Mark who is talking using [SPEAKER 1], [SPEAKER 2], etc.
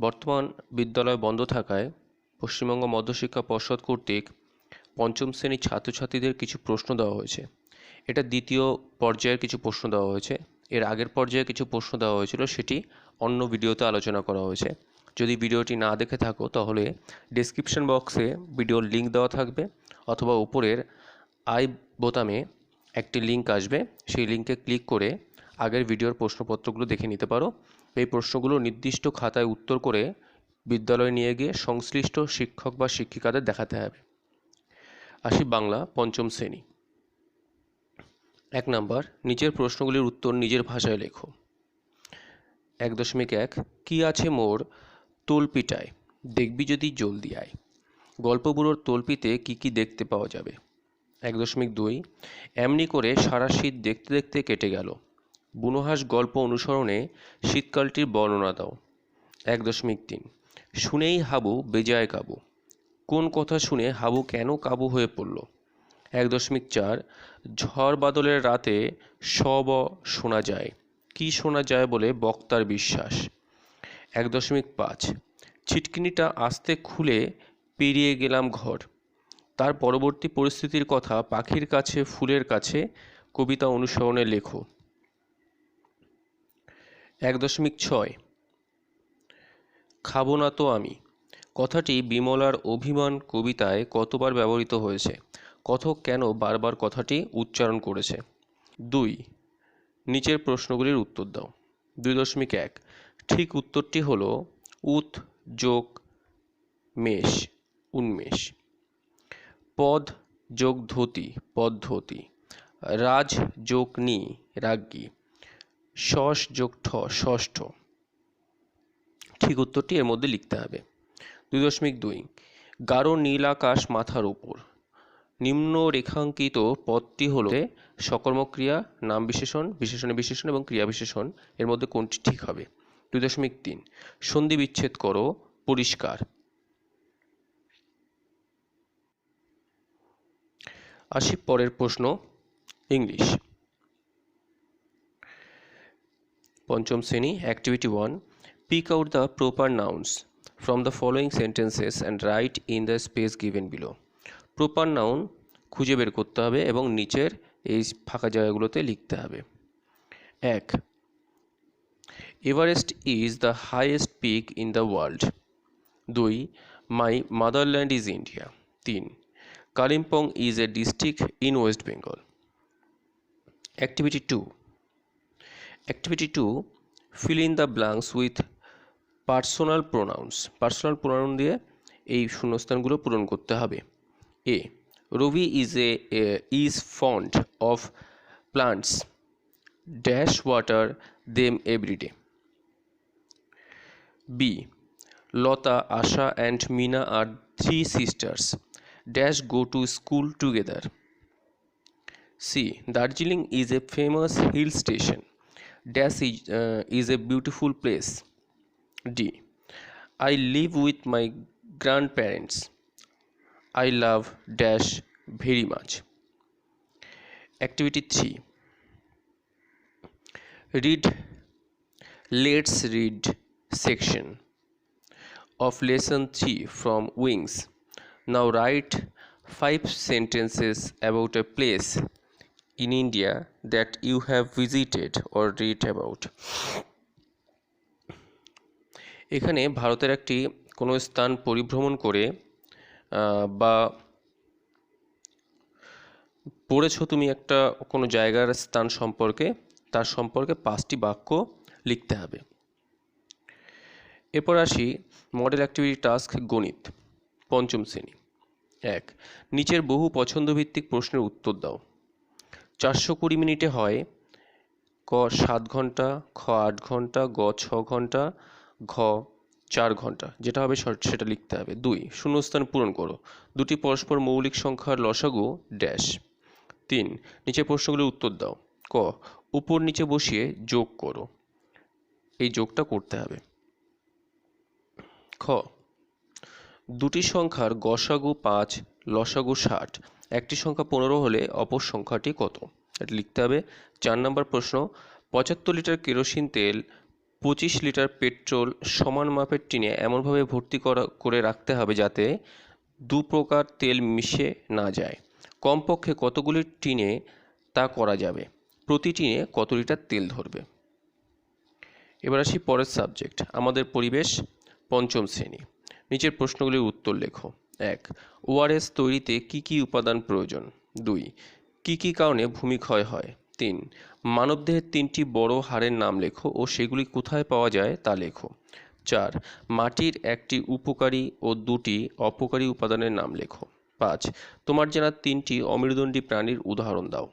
[SPEAKER 1] বর্তমান বিদ্যালয় বন্ধ থাকায় পশ্চিমবঙ্গ মধ্যশিক্ষা পর্ষদ কর্তৃক পঞ্চম শ্রেণীর ছাত্রছাত্রীদের কিছু প্রশ্ন দেওয়া হয়েছে। এটা দ্বিতীয় পর্যায়ের কিছু প্রশ্ন দেওয়া হয়েছে। এর আগের পর্যায়ে কিছু প্রশ্ন দেওয়া হয়েছিল, সেটি অন্য ভিডিওতে আলোচনা করা হয়েছে। যদি ভিডিওটি না দেখে থাকো তাহলে ডেসক্রিপশন বক্সে ভিডিওর লিঙ্ক দেওয়া থাকবে, অথবা উপরের আই বোতামে একটি লিঙ্ক আসবে, সেই লিঙ্কে ক্লিক করে আগের ভিডিওর প্রশ্নপত্রগুলো দেখে নিতে পারো। এই প্রশ্নগুলো নির্দিষ্ট খাতায় উত্তর করে বিদ্যালয়ে নিয়ে গিয়ে সংশ্লিষ্ট শিক্ষক বা শিক্ষিকাদের দেখাতে হবে। আসি বাংলা পঞ্চম শ্রেণী। 1 নাম্বার, নিচের প্রশ্নগুলির উত্তর নিজের ভাষায় লেখো। 1.1 কি আছে মোর তলপিটায়, দেখবি যদি জলদি আয়। গল্পগুলোর তলপিতে কি কি দেখতে পাওয়া যাবে? 1.2 এমনি করে সারা শীত দেখতে দেখতে কেটে গেল। বুনোহাঁস গল্প অনুসরণে শীতকালটির বর্ণনা দাও। 1.3 শুনেই হাবু বেজায় কাবু। কোন কথা শুনে হাবু কেন কাবু হয়ে পড়ল? 1.4 ঝড় বাদলের রাতে সব শোনা যায়। কি শোনা যায় বলে বক্তার বিশ্বাস? 1.5 ছিটকিনিটা আস্তে খুলে পেরিয়ে গেলাম ঘর। তার পরবর্তী পরিস্থিতির কথা পাখির কাছে ফুলের কাছে কবিতা অনুসরণে লেখো। 1.6 খাবো না তো আমি কথাটি বিমলার অভিমান কবিতায় কতবার ব্যবহৃত হয়েছে? কথক কেন বারবার কথাটি উচ্চারণ করেছে? 2 নিচের প্রশ্নগুলির উত্তর দাও। 2.1 ঠিক উত্তরটি হলো উত যোগ মেষ, উন্মেষ। পদ যোগ ধতি, পদ্ধতি। রাজ যোগ নি, রাজ্ঞী। ষষ্ঠ যোগ ঠ, ষষ্ঠ। ঠিক উত্তরটি এর মধ্যে লিখতে হবে। 2.2 গাঢ় নীল আকাশ মাথার উপর। নিম্ন রেখাঙ্কিত পদটি হলো সকর্মক্রিয়া, নাম বিশেষণ, বিশেষণে বিশেষণ এবং ক্রিয়া বিশেষণ। এর মধ্যে কোনটি ঠিক হবে? 2.3 সন্ধি বিচ্ছেদ করো, পরিষ্কার। আসি পরের প্রশ্ন, ইংলিশ। পঞ্চম শ্রেণী, activity 1 pick out the proper nouns from the following sentences and write in the space given below. Proper noun খুঁজে বের করতে হবে এবং নিচের এই ফাঁকা জায়গাগুলোতে লিখতে হবে। 1 Everest is the highest peak in the world. 2 my motherland is India. 3 Kalimpong is a district in West Bengal. Activity 2 fill in the blanks with personal pronouns. Personal pronoun দিয়ে এই শূন্যস্থানগুলো পূরণ করতে হবে। A Ravi is fond of plants dash water them every day. B Lata, Asha and Meena are 3 sisters dash go to school together. C Darjeeling is a famous hill station dash is a beautiful place. D I live with my grandparents. I love dash very much. Activity 3 read let's read section of lesson 3 from Wings. Now write 5 sentences about a place in India that you have visited or read about. এখানে ভারতের একটি কোনো স্থান পরিভ্রমণ করে বা পড়েছো তুমি একটা কোনো জায়গার স্থান সম্পর্কে, তার সম্পর্কে 5টি বাক্য লিখতে হবে। এরপর আসি মডেল অ্যাক্টিভিটি টাস্ক গণিত, পঞ্চম শ্রেণী। 1 নিচের বহু পছন্দভিত্তিক প্রশ্নের উত্তর দাও। 420 মিনিটে হয় ক 7 ঘন্টা, খ 8 ঘন্টা, গ 6 ঘন্টা, ঘ 4 ঘন্টা। যেটা হবে সেটা লিখতে হবে। 2 শূন্যস্থান পূরণ করো। দুটি পরস্পর মৌলিক সংখ্যার লসাগু ড্যাশ। 3 নিচে প্রশ্নগুলির উত্তর দাও। ক উপর নিচে বসিয়ে যোগ করো, এই যোগটা করতে হবে। খ দুটি সংখ্যার গসাগু 5, লসাগু 60, একটি সংখ্যা 15 হলে অপর সংখ্যাটি কত? এটা লিখতে হবে। 4 নম্বর প্রশ্ন 75 লিটার কেরোসিন তেল 25 লিটার পেট্রোল সমান মাপের টিনে এমনভাবে ভর্তি করে রাখতে হবে যাতে দু প্রকার তেল মিশে না যায়। কমপক্ষে কতগুলি টিনে তা করা যাবে? প্রতি টিনে কত লিটার তেল ধরবে? এবার আসি পরের সাবজেক্ট, আমাদের পরিবেশ, পঞ্চম শ্রেণী। নিচের প্রশ্নগুলির উত্তর লেখো। 1. ওআরএস তৈরিতে কি কি উপাদান প্রয়োজন? 2. কি কি কারণে ভূমিক্ষয় হয়? 3. মানবদেহের 3টি বড় হাড়ের নাম লেখো ও সেগুলি কোথায় পাওয়া যায় তা লেখো। 4. মাটির 1টি উপকারী ও 2টি অপকারী উপাদানের নাম লেখো। 5. তোমার জানা 3টি অমেরুদণ্ডী প্রাণীর উদাহরণ দাও।